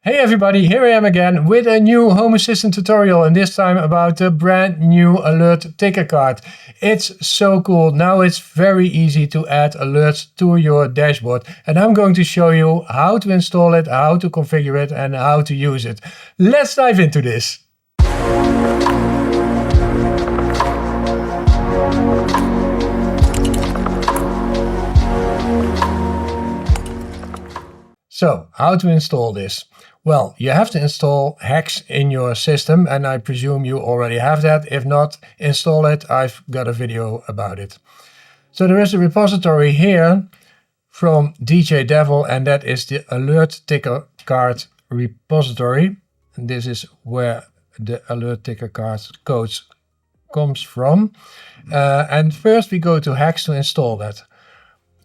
Hey everybody, here I am again with a new Home Assistant tutorial, and this time about the brand new alert ticker card. It's so cool. Now it's very easy to add alerts to your dashboard, and I'm going to show you how to install it, how to configure it, and how to use it. Let's dive into this. So, how to install this? Well, you have to install HACS in your system, and I presume you already have that. If not, install it. I've got a video about it. So there is a repository here from DJ Devil, and that is the alert ticker card repository. And this is where the alert ticker card codes comes from. And first we go to HACS to install that.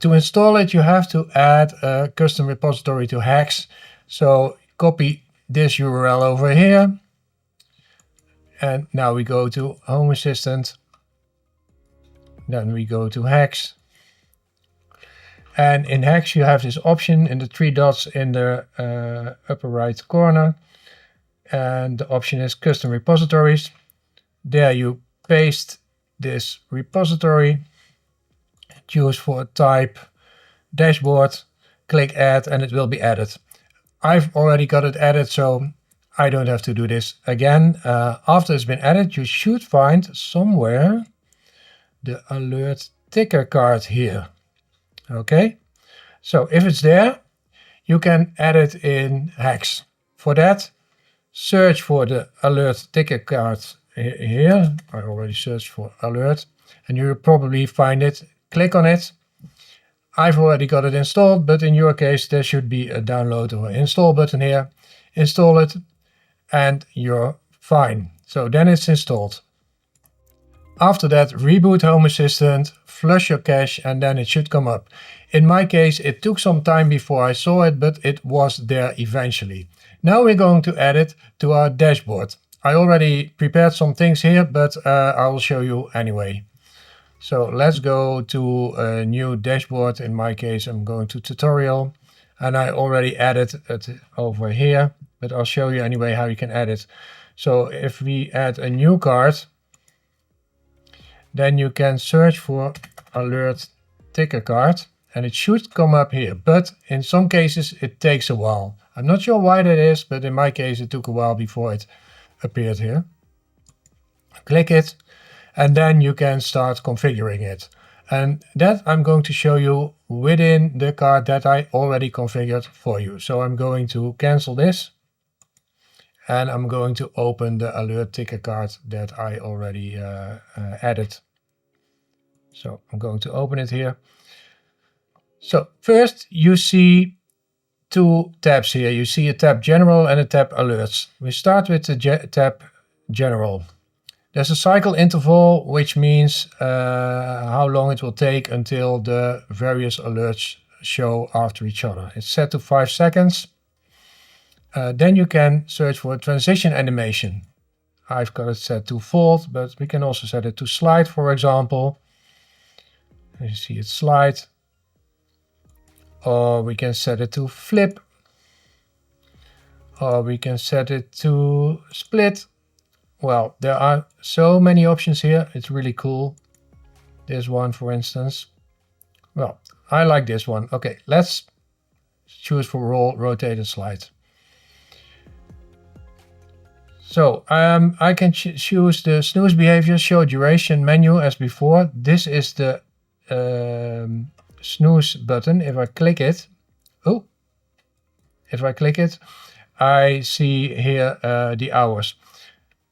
To install it, you have to add a custom repository to HACS. So copy this URL over here. And now we go to Home Assistant. Then we go to HACS. And in HACS you have this option in the three dots in the upper right corner. And the option is Custom Repositories. There you paste this repository. Choose for type, dashboard, click add, and it will be added. I've already got it added, so I don't have to do this again. After it's been added, you should find somewhere the alert ticker card here. Okay, so if it's there, you can add it in HACS. For that, search for the alert ticker card here. I already searched for alert, and you'll probably find it. Click on it. I've already got it installed, but in your case there should be a download or install button here. Install it and you're fine. So then it's installed. After that, reboot Home Assistant, flush your cache, and then it should come up. In my case it took some time before I saw it, but it was there eventually. Now we're going to add it to our dashboard. I already prepared some things here, but I will show you anyway. So let's go to a new dashboard. In my case, I'm going to tutorial, and I already added it over here, but I'll show you anyway how you can add it. So if we add a new card, then you can search for alert ticker card, and it should come up here. But in some cases, it takes a while. I'm not sure why that is, but in my case, it took a while before it appeared here. Click it. And then you can start configuring it. And that I'm going to show you within the card that I already configured for you. So I'm going to cancel this. And I'm going to open the alert ticker card that I already added. So I'm going to open it here. So first you see two tabs here. You see a tab General and a tab Alerts. We start with the tab General. There's a cycle interval, which means how long it will take until the various alerts show after each other. It's set to 5 seconds. Then you can search for a transition animation. I've got it set to fold, but we can also set it to slide, for example. You see it slide. Or we can set it to flip. Or we can set it to split. Well, there are so many options here. It's really cool. This one, for instance. Well, I like this one. Okay, let's choose for roll, rotate, and slide. So I can choose the snooze behavior, show duration menu as before. This is the snooze button. If I click it, I see here the hours.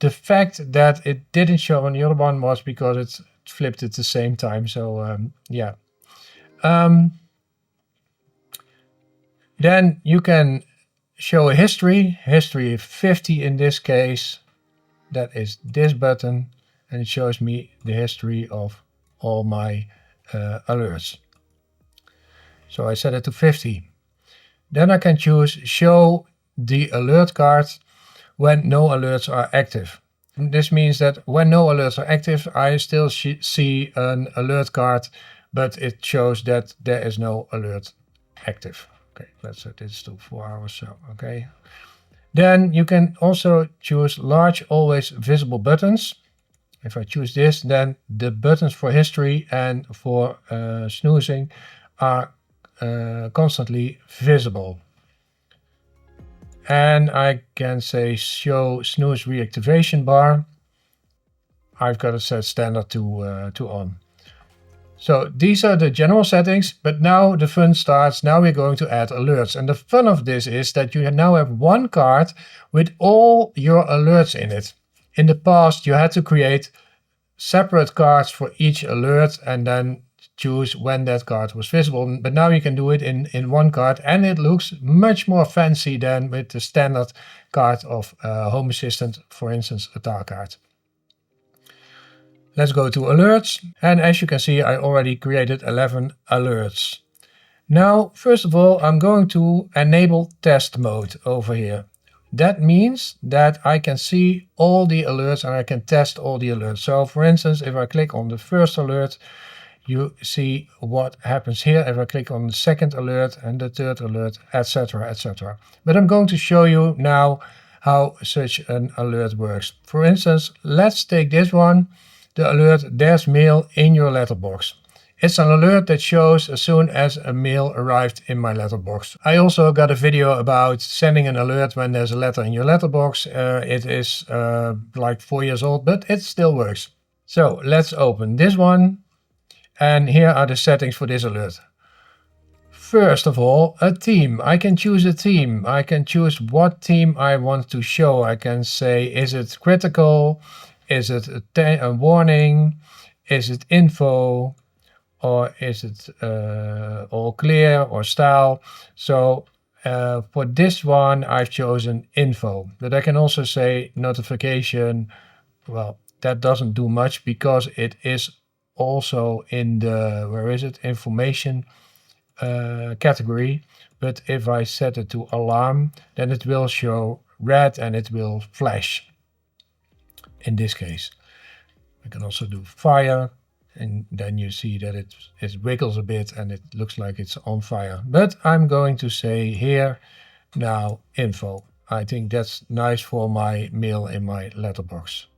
The fact that it didn't show on the other one was because it flipped at the same time. So yeah. Then you can show a history 50 in this case. That is this button, and it shows me the history of all my alerts. So I set it to 50. Then I can choose show the alert card when no alerts are active. This means that when no alerts are active, I still see an alert card, but it shows that there is no alert active. Okay, let's set this to 4 hours. So, okay. Then you can also choose large always visible buttons. If I choose this, then the buttons for history and for snoozing are constantly visible. And I can say show snooze reactivation bar. I've got it set standard to on. So these are the general settings, but now the fun starts. Now we're going to add alerts. And the fun of this is that you now have one card with all your alerts in it. In the past, you had to create separate cards for each alert and then choose when that card was visible. But now you can do it in one card, and it looks much more fancy than with the standard card of Home Assistant, for instance, a tile card. Let's go to alerts. And as you can see, I already created 11 alerts. Now, first of all, I'm going to enable test mode over here. That means that I can see all the alerts and I can test all the alerts. So for instance, if I click on the first alert, you see what happens here. If I click on the second alert and the third alert, etc., etc. But I'm going to show you now how such an alert works. For instance, let's take this one, the alert, there's mail in your letterbox. It's an alert that shows as soon as a mail arrived in my letterbox. I also got a video about sending an alert when there's a letter in your letterbox. It is like 4 years old, but it still works. So let's open this one. And here are the settings for this alert. First of all, a theme. I can choose a theme. I can choose what theme I want to show. I can say, is it critical? Is it a warning? Is it info? Or is it all clear or style? So for this one, I've chosen info, but I can also say notification. Well, that doesn't do much because it is also in the, where is it, information category. But if I set it to alarm, then it will show red and it will flash in this case. I can also do fire. And then you see that it wiggles a bit and it looks like it's on fire. But I'm going to say here now info. I think that's nice for my mail in my letterbox.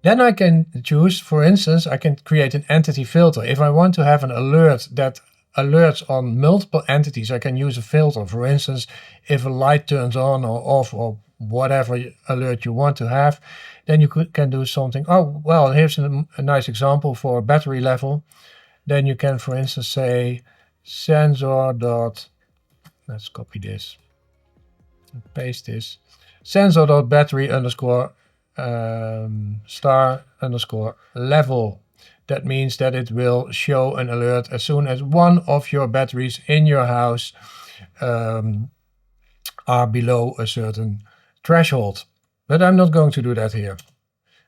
Then I can choose, for instance, I can create an entity filter. If I want to have an alert that alerts on multiple entities, I can use a filter. For instance, if a light turns on or off or whatever alert you want to have, then you can do something. Oh, well, here's a nice example for a battery level. Then you can, for instance, say sensor dot, let's copy this, and paste this, sensor dot battery underscore star underscore level. That means that it will show an alert as soon as one of your batteries in your house are below a certain threshold. But I'm not going to do that here.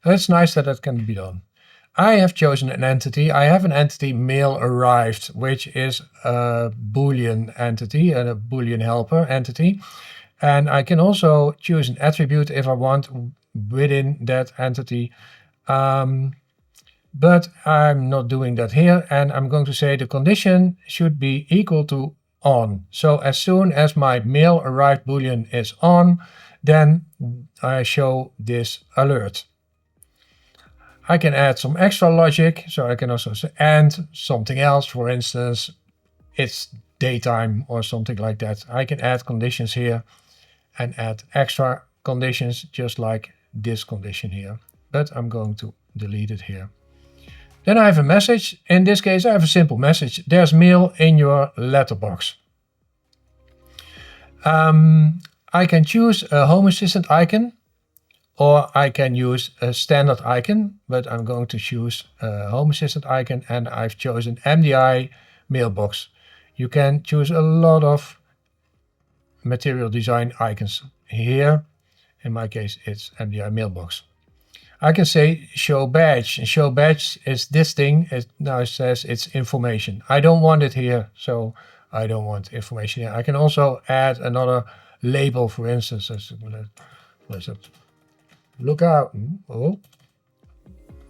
It's nice that can be done. I have chosen an entity. I have an entity mail arrived, which is a Boolean entity and a Boolean helper entity. And I can also choose an attribute if I want within that entity. But I'm not doing that here. And I'm going to say the condition should be equal to on. So as soon as my mail arrived Boolean is on, then I show this alert. I can add some extra logic, so I can also say and something else, for instance, it's daytime or something like that. I can add conditions here and add extra conditions just like this condition here, but I'm going to delete it here. Then I have a message. In this case, I have a simple message. There's mail in your letterbox. I can choose a Home Assistant icon, or I can use a standard icon, but I'm going to choose a Home Assistant icon, and I've chosen MDI mailbox. You can choose a lot of material design icons here. In my case, it's MDI mailbox. I can say show badge, and show badge is this thing. It now says it's information. I don't want it here, so I don't want information here. I can also add another label, for instance. What is it? Look out. Oh,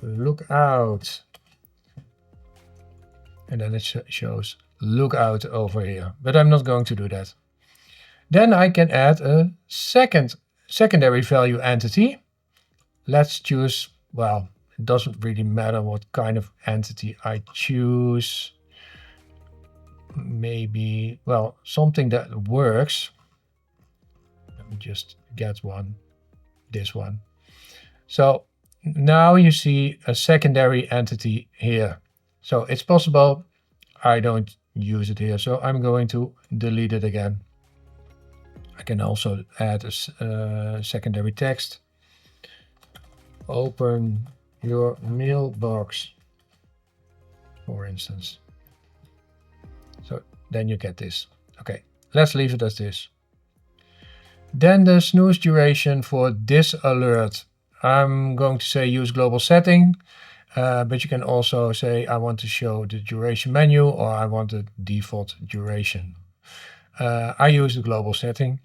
look out. And then it shows look out over here. But I'm not going to do that. Then I can add a second secondary value entity. Let's choose, well, it doesn't really matter what kind of entity I choose. Maybe, well, something that works. Let me just get one, this one. So now you see a secondary entity here. So it's possible I don't use it here, so I'm going to delete it again. I can also add a secondary text. Open your mailbox, for instance. So then you get this. Okay, let's leave it as this. Then the snooze duration for this alert. I'm going to say use global setting, but you can also say I want to show the duration menu or I want the default duration. I use the global setting.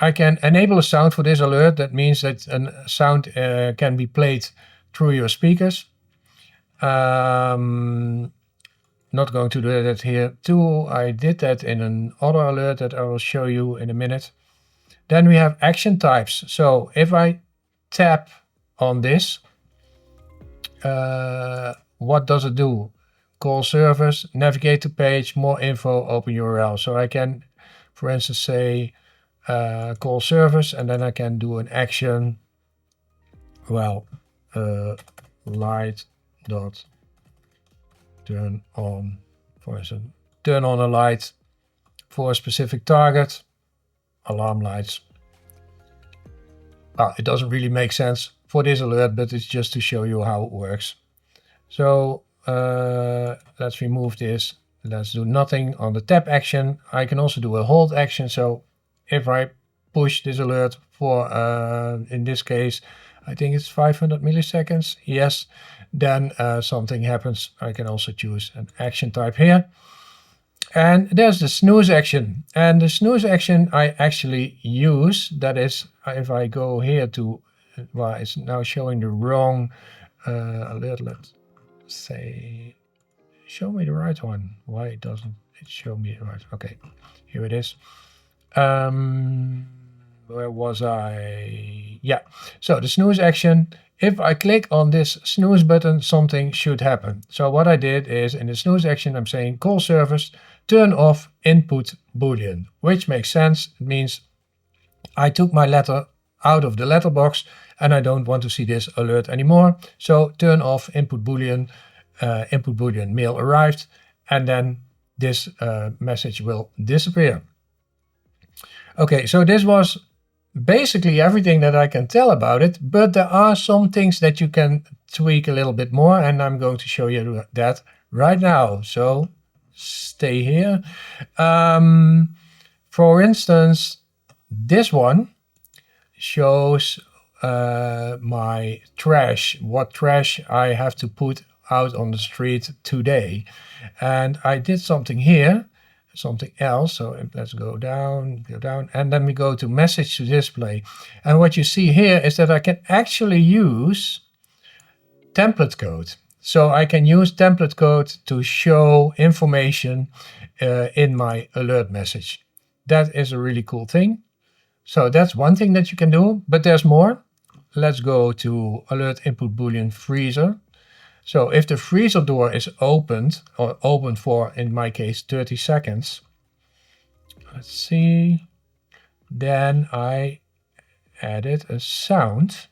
I can enable a sound for this alert. That means that a sound can be played through your speakers. Not going to do that here too. I did that in another alert that I will show you in a minute. Then we have action types. So if I tap on this, what does it do? Call service, navigate to page, more info, open URL. So I can, for instance, say call service, and then I can do an action. Well, light dot turn on, for instance, turn on a light for a specific target. Alarm lights. It doesn't really make sense for this alert, but it's just to show you how it works. So let's remove this. Let's do nothing on the tap action. I can also do a hold action. So if I push this alert for, in this case, I think it's 500 milliseconds. Yes, then something happens. I can also choose an action type here. And there's the snooze action. And the snooze action I actually use. That is, if I go here to, well, it's now showing the wrong alert. Let's say, show me the right one. Why doesn't it show me the right? Okay, here it is. Where was I? Yeah, so the snooze action. If I click on this snooze button, something should happen. So what I did is in the snooze action, I'm saying call service, turn off input boolean, which makes sense. It means I took my letter out of the letterbox and I don't want to see this alert anymore. So turn off input boolean mail arrived, and then this message will disappear. Okay, so this was basically everything that I can tell about it, but there are some things that you can tweak a little bit more, and I'm going to show you that right now. So stay here. For instance, this one shows my trash, what trash I have to put out on the street today. And I did something here, something else. So let's go down, and then we go to message to display. And what you see here is that I can actually use template code. So I can use template code to show information in my alert message. That is a really cool thing. So that's one thing that you can do, but there's more. Let's go to alert input boolean freezer. So if the freezer door is opened, or open for, in my case, 30 seconds, let's see, then I added a sound.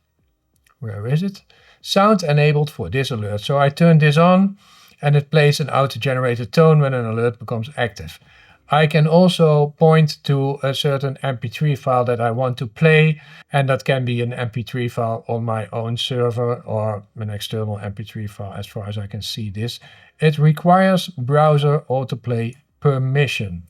Where is it? Sound enabled for this alert. So I turn this on and it plays an auto-generated tone when an alert becomes active. I can also point to a certain MP3 file that I want to play, and that can be an MP3 file on my own server or an external MP3 file as far as I can see this. It requires browser autoplay permission.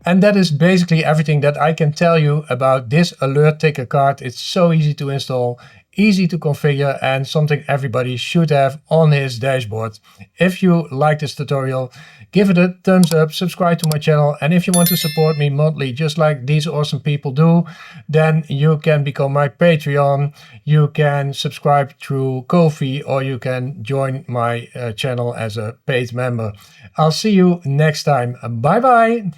And that is basically everything that I can tell you about this alert ticker card. It's so easy to install, easy to configure, and something everybody should have on his dashboard. If you like this tutorial, give it a thumbs up, subscribe to my channel, and if you want to support me monthly just like these awesome people do, then you can become my Patreon, you can subscribe through Ko-fi, or you can join my channel as a paid member. I'll see you next time. Bye bye!